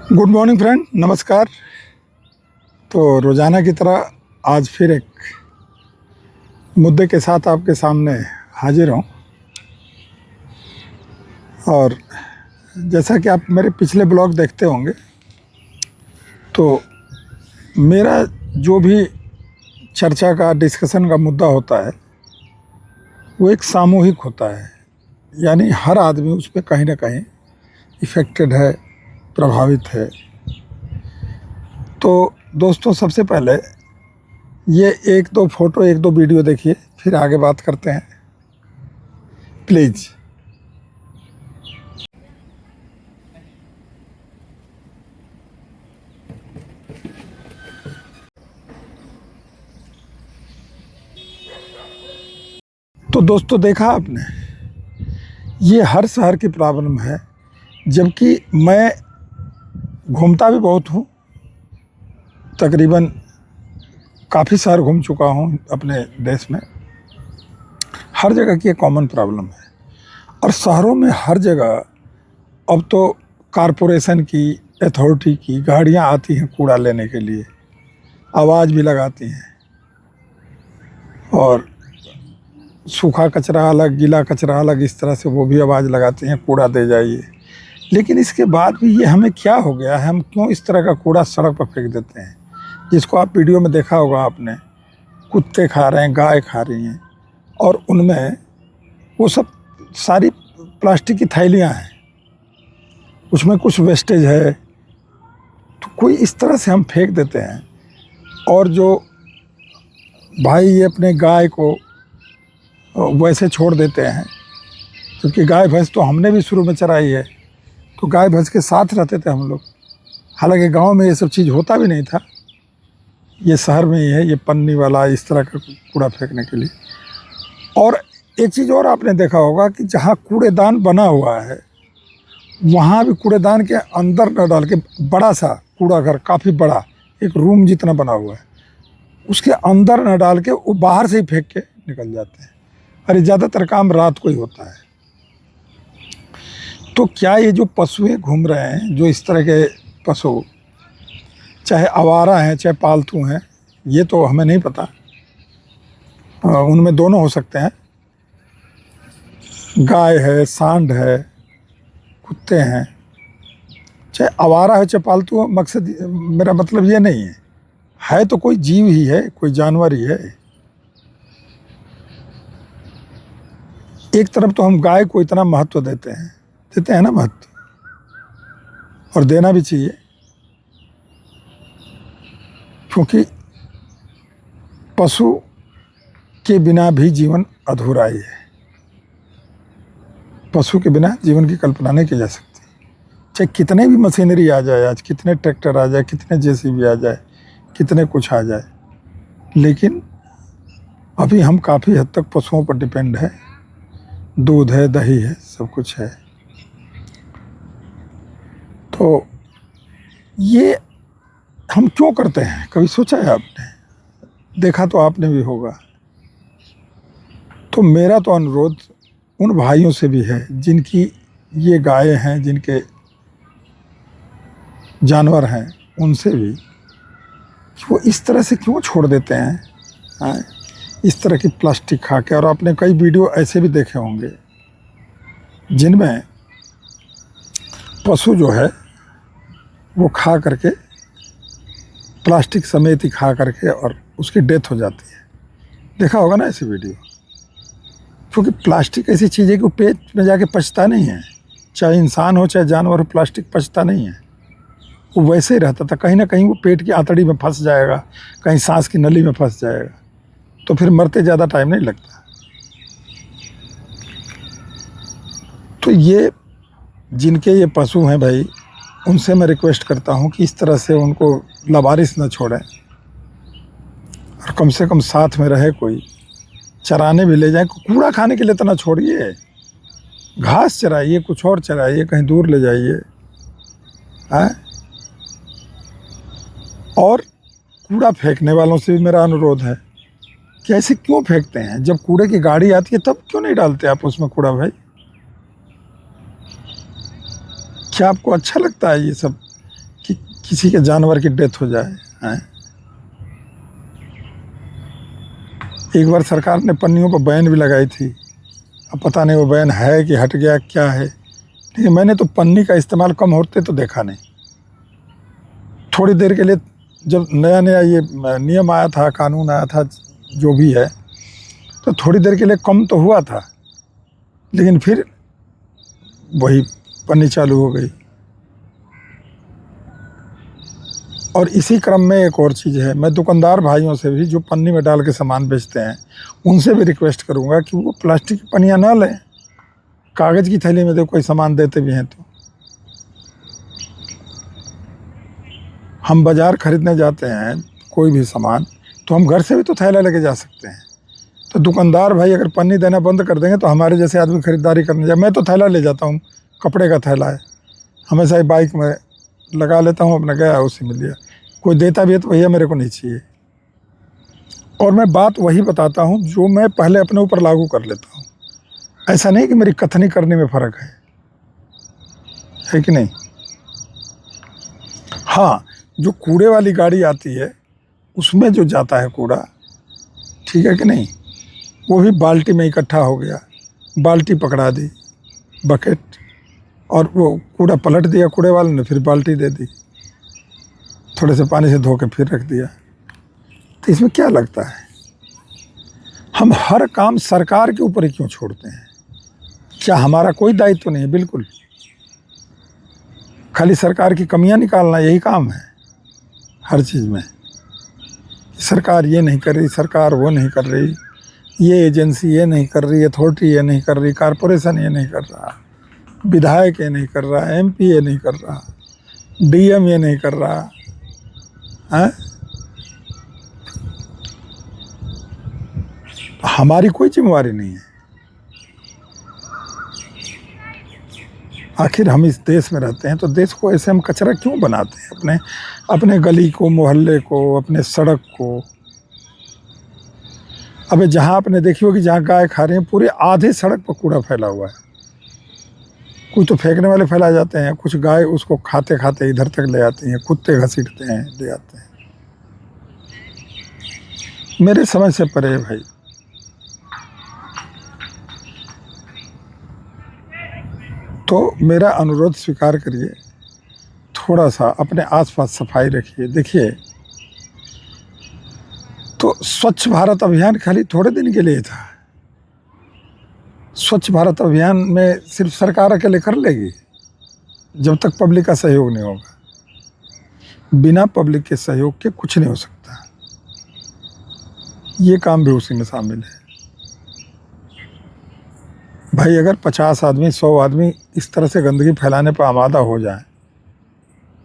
Good morning friend, नमस्कार। तो रोज़ाना की तरह आज फिर एक मुद्दे के साथ आपके सामने हाजिर हूँ। और जैसा कि आप मेरे पिछले ब्लॉग देखते होंगे, तो मेरा जो भी चर्चा का डिस्कशन का मुद्दा होता है वो एक सामूहिक होता है, यानी हर आदमी उस पर कहीं ना कहीं इफ़ेक्टेड है, प्रभावित है। तो दोस्तों, सबसे पहले ये एक दो फोटो, एक दो वीडियो देखिए, फिर आगे बात करते हैं, प्लीज़। तो दोस्तों, देखा आपने, ये हर शहर की प्रॉब्लम है। जबकि मैं घूमता भी बहुत हूँ, तकरीबन काफ़ी शहर घूम चुका हूँ अपने देश में। हर जगह की एक कॉमन प्रॉब्लम है। और शहरों में हर जगह अब तो कारपोरेशन की, अथॉरिटी की गाड़ियाँ आती हैं कूड़ा लेने के लिए, आवाज़ भी लगाती हैं, और सूखा कचरा अलग, गीला कचरा अलग, इस तरह से वो भी आवाज़ लगाती हैं, कूड़ा दे जाइए। लेकिन इसके बाद भी ये हमें क्या हो गया है, हम क्यों इस तरह का कूड़ा सड़क पर फेंक देते हैं? जिसको आप वीडियो में देखा होगा आपने, कुत्ते खा रहे हैं, गाय खा रही हैं, और उनमें वो सब सारी प्लास्टिक की थैलियाँ हैं, उसमें कुछ वेस्टेज है, तो कोई इस तरह से हम फेंक देते हैं। और जो भाई ये अपने गाय को वैसे छोड़ देते हैं, क्योंकि गाय भैंस तो हमने भी शुरू में चराई है, तो गाय भैंस के साथ रहते थे हम लोग। हालांकि गांव में ये सब चीज़ होता भी नहीं था, ये शहर में ही है, ये पन्नी वाला इस तरह का कूड़ा फेंकने के लिए। और एक चीज़ और आपने देखा होगा कि जहाँ कूड़ेदान बना हुआ है, वहाँ भी कूड़ेदान के अंदर न डाल के, बड़ा सा कूड़ा घर, काफ़ी बड़ा, एक रूम जितना बना हुआ है, उसके अंदर न डाल के वो बाहर से ही फेंक के निकल जाते हैं। और ज़्यादातर काम रात को ही होता है। तो क्या ये जो पशुएं घूम रहे हैं, जो इस तरह के पशु, चाहे आवारा हैं चाहे पालतू हैं, ये तो हमें नहीं पता, उनमें दोनों हो सकते हैं, गाय है, सांड है, कुत्ते हैं, चाहे आवारा है चाहे पालतू है, मकसद मेरा मतलब ये नहीं है तो कोई जीव ही है, कोई जानवर ही है। एक तरफ तो हम गाय को इतना महत्व देते हैं ना महत्व, और देना भी चाहिए, क्योंकि पशु के बिना भी जीवन अधूरा ही है। पशु के बिना जीवन की कल्पना नहीं की जा सकती। चाहे कितने भी मशीनरी आ जाए, आज कितने ट्रैक्टर आ जाए, कितने जेसीबी आ जाए, कितने कुछ आ जाए, लेकिन अभी हम काफ़ी हद तक पशुओं पर डिपेंड है। दूध है, दही है, सब कुछ है। तो ये हम क्यों करते हैं, कभी सोचा है आपने? देखा तो आपने भी होगा। तो मेरा तो अनुरोध उन भाइयों से भी है जिनकी ये गायें हैं, जिनके जानवर हैं, उनसे भी, कि वो इस तरह से क्यों छोड़ देते हैं, हाँ, इस तरह की प्लास्टिक खा के। और आपने कई वीडियो ऐसे भी देखे होंगे जिनमें पशु जो है वो खा करके, प्लास्टिक समेत ही खा करके, और उसकी डेथ हो जाती है। देखा होगा ना ऐसे वीडियो। क्योंकि प्लास्टिक ऐसी चीज़ है कि वो पेट में जाके पचता नहीं है, चाहे इंसान हो चाहे जानवर हो, प्लास्टिक पचता नहीं है, वो वैसे ही रहता था। कहीं ना कहीं वो पेट की आंतड़ी में फंस जाएगा, कहीं सांस की नली में फंस जाएगा, तो फिर मरते ज़्यादा टाइम नहीं लगता। तो ये जिनके ये पशु हैं भाई, उनसे मैं रिक्वेस्ट करता हूँ कि इस तरह से उनको लवारिस न छोड़ें, और कम से कम साथ में रहे कोई, चराने भी ले जाए। कूड़ा खाने के लिए तो ना छोड़िए, घास चराइए, कुछ और चराइए, कहीं दूर ले जाइए, हैं। और कूड़ा फेंकने वालों से भी मेरा अनुरोध है कि ऐसे क्यों फेंकते हैं? जब कूड़े की गाड़ी आती है तब क्यों नहीं डालते आप उसमें कूड़ा भाई? क्या आपको अच्छा लगता है ये सब किसी के जानवर की डेथ हो जाए हैं। एक बार सरकार ने पन्नियों पर बैन भी लगाई थी, अब पता नहीं वो बैन है कि हट गया क्या है, लेकिन मैंने तो पन्नी का इस्तेमाल कम होते तो देखा नहीं। थोड़ी देर के लिए जब नया नया ये नियम आया था, कानून आया था, जो भी है, तो थोड़ी देर के लिए कम तो हुआ था, लेकिन फिर वही पन्नी चालू हो गई। और इसी क्रम में एक और चीज़ है, मैं दुकानदार भाइयों से भी जो पन्नी में डाल के सामान बेचते हैं उनसे भी रिक्वेस्ट करूंगा कि वो प्लास्टिक की पन्नियाँ ना लें, कागज़ की थैली में दे कोई सामान देते भी हैं तो। हम बाज़ार खरीदने जाते हैं कोई भी सामान, तो हम घर से भी तो थैला लेके जा सकते हैं। तो दुकानदार भाई अगर पन्नी देना बंद कर देंगे तो हमारे जैसे आदमी खरीदारी करने जाए, मैं तो थैला ले जाता हूँ, कपड़े का थैला है, हमेशा ही बाइक में लगा लेता हूँ, अपना गया उसी में लिया। कोई देता भी है तो भैया मेरे को नहीं चाहिए। और मैं बात वही बताता हूँ जो मैं पहले अपने ऊपर लागू कर लेता हूँ। ऐसा नहीं कि मेरी कथनी करने में फ़र्क है कि नहीं। हाँ, जो कूड़े वाली गाड़ी आती है उसमें जो जाता है कूड़ा, ठीक है कि नहीं, वो भी बाल्टी में इकट्ठा हो गया, बाल्टी पकड़ा दी, बकेट, और वो कूड़ा पलट दिया कूड़े वाले ने, फिर बाल्टी दे दी, थोड़े से पानी से धो के फिर रख दिया। तो इसमें क्या लगता है, हम हर काम सरकार के ऊपर ही क्यों छोड़ते हैं? क्या हमारा कोई दायित्व तो नहीं है? बिल्कुल, खाली सरकार की कमियां निकालना यही काम है हर चीज़ में। सरकार ये नहीं कर रही, सरकार वो नहीं कर रही, ये एजेंसी ये नहीं कर रही, अथॉरिटी ये नहीं कर रही, कॉरपोरेशन ये नहीं कर रहा, विधायक ये नहीं कर रहा, एमपी ये नहीं कर रहा, डीएम ये नहीं कर रहा है। हमारी कोई जिम्मेवारी नहीं है। आखिर हम इस देश में रहते हैं तो देश को ऐसे हम कचरा क्यों बनाते हैं? अपने गली को, मोहल्ले को, अपने सड़क को। अबे जहाँ आपने देखी होगी जहाँ गाय खा रही हैं, पूरे आधे सड़क पर कूड़ा फैला हुआ है। कुछ तो फेंकने वाले फैला जाते हैं, कुछ गाय उसको खाते खाते इधर तक ले आती हैं, कुत्ते घसीटते हैं, ले आते हैं। मेरे समझ से परे है भाई। तो मेरा अनुरोध स्वीकार करिए, थोड़ा सा अपने आसपास सफाई रखिए। देखिए, तो स्वच्छ भारत अभियान खाली थोड़े दिन के लिए था। स्वच्छ भारत अभियान में सिर्फ सरकार अकेले कर लेगी जब तक पब्लिक का सहयोग नहीं होगा। बिना पब्लिक के सहयोग के कुछ नहीं हो सकता। ये काम भी उसी में शामिल है। भाई अगर 50 आदमी, 100 आदमी इस तरह से गंदगी फैलाने पर आमादा हो जाए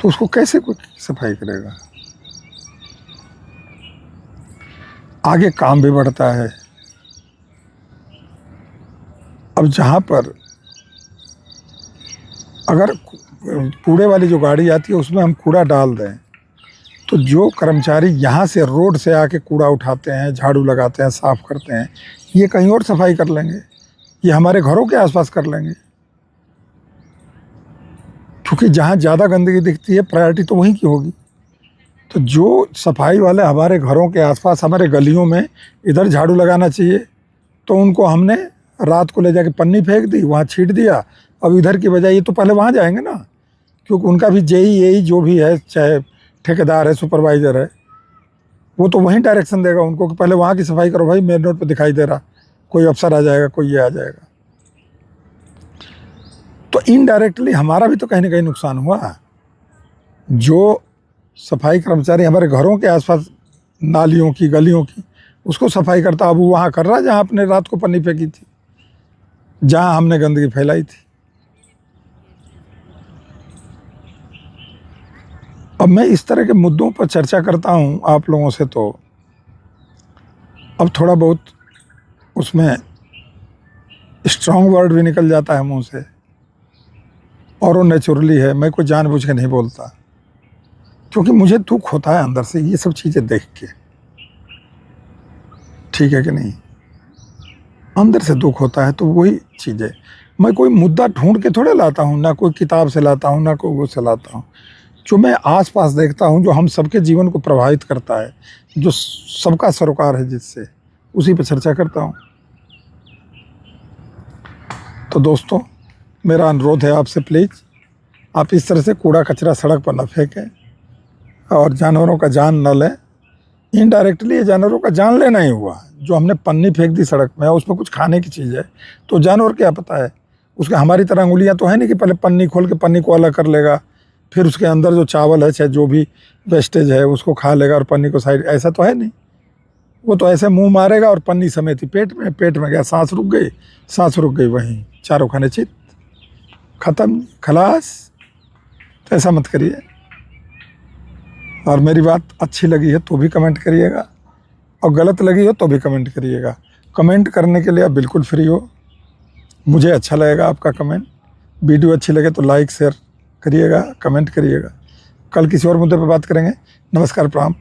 तो उसको कैसे कोई सफाई करेगा? आगे काम भी बढ़ता है। अब जहाँ पर अगर कूड़े वाली जो गाड़ी आती है उसमें हम कूड़ा डाल दें तो जो कर्मचारी यहाँ से रोड से आके कूड़ा उठाते हैं, झाड़ू लगाते हैं, साफ़ करते हैं, ये कहीं और सफाई कर लेंगे, ये हमारे घरों के आसपास कर लेंगे। क्योंकि जहाँ ज़्यादा गंदगी दिखती है प्रायोरिटी तो वहीं की होगी। तो जो सफाई वाले हमारे घरों के आसपास, हमारे गलियों में इधर झाड़ू लगाना चाहिए, तो उनको हमने रात को ले जाके पन्नी फेंक दी, वहाँ छीट दिया। अब इधर की बजाय ये तो पहले वहाँ जाएंगे ना, क्योंकि उनका भी जेई एई जो भी है, चाहे ठेकेदार है, सुपरवाइज़र है, वो तो वहीं डायरेक्शन देगा उनको कि पहले वहाँ की सफाई करो भाई, मेन रोड पर दिखाई दे रहा, कोई अफसर आ जाएगा, कोई ये आ जाएगा। तो इनडायरेक्टली हमारा भी तो कहीं ना कहीं नुकसान हुआ। जो सफाई कर्मचारी हमारे घरों के आसपास नालियों की, गलियों की, उसको सफाई करता, अब वो वहाँ कर रहा है जहाँ आपने रात को पन्नी फेंकी थी, जहाँ हमने गंदगी फैलाई थी। अब मैं इस तरह के मुद्दों पर चर्चा करता हूँ आप लोगों से, तो अब थोड़ा बहुत उसमें स्ट्रॉन्ग वर्ड भी निकल जाता है मुंह से, और वो नेचुरली है। मैं कोई जानबूझ के नहीं बोलता, क्योंकि मुझे दुख होता है अंदर से ये सब चीज़ें देख के। ठीक है कि नहीं? अंदर से दुख होता है। तो वही चीज़ें, मैं कोई मुद्दा ढूंढ के थोड़े लाता हूँ, ना कोई किताब से लाता हूँ, ना कोई वो से लाता हूँ। जो मैं आसपास देखता हूँ, जो हम सबके जीवन को प्रभावित करता है, जो सबका सरोकार है जिससे, उसी पर चर्चा करता हूँ। तो दोस्तों, मेरा अनुरोध है आपसे, प्लीज़ आप इस तरह से कूड़ा कचरा सड़क पर न फेंकें और जानवरों का जान न लें। इनडायरेक्टली ये जानवरों का जान लेना ही हुआ। जो हमने पन्नी फेंक दी सड़क में, उसमें कुछ खाने की चीज़ है, तो जानवर क्या पता है, उसके हमारी तरह अंगुलियां तो है नहीं कि पहले पन्नी खोल के पन्नी को अलग कर लेगा, फिर उसके अंदर जो चावल है, चाहे जो भी वेस्टेज है, उसको खा लेगा और पन्नी को साइड, ऐसा तो है नहीं। वो तो ऐसे मुंह मारेगा और पन्नी समेत ही पेट में गया, सांस रुक गई, वहीं चारों खाने चित खत्म, खलास। तो ऐसा मत करिए। और मेरी बात अच्छी लगी है तो भी कमेंट करिएगा, और गलत लगी हो तो भी कमेंट करिएगा। कमेंट करने के लिए आप बिल्कुल फ्री हो, मुझे अच्छा लगेगा आपका कमेंट। वीडियो अच्छी लगे तो लाइक शेयर करिएगा, कमेंट करिएगा। कल किसी और मुद्दे पर बात करेंगे। नमस्कार, प्रणाम।